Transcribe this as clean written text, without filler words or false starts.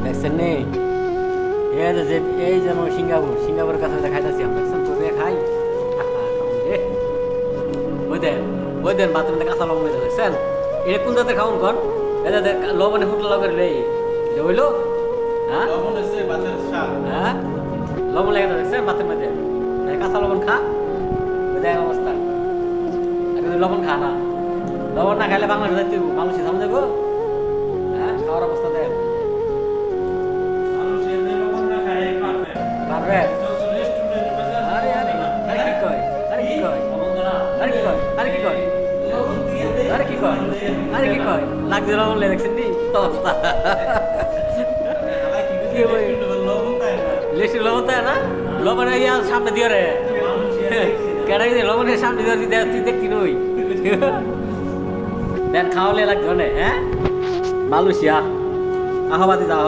দেখছেন নি এই যেমন সিঙ্গাপুরের কাছে খাইতেছি আমরা দেখছেন তো খাই ওই দেন বাথরুমে কাঁচা লবণ মেরে দেখছেন এটা কোন জাতের খাউন কর এটা লবণে ফুটলা লবণ রে হইলো হ্যাঁ হ্যাঁ লবণ লেগে দেখছেন বাথরুম মধ্যে কাঁচা লবণ খা ওই দেখ অবস্থা লবণ খা না লবণ না খাইলে বাংলাদেশ যাইতে মানুষের সামনে যাবো হ্যাঁ খাওয়ার অবস্থা দেখ পারবে আরে আরে আরে কি কয় আরে কি কয় আরে কি কয় আরে কি কয় আরে কি কয় আরে কি কয় লাগছে লবণ লে দেখছেন নি অবস্থা লিস্ট লবণ তাই না লবণের ইয়া সামনে দিয়ে রে কেডা লবণের সামনে দিয়ে তুই দেখতি নই দেন খাওয়ালে লাগবে হ্যাঁ মালয়েশিয়া আহবাদি যাও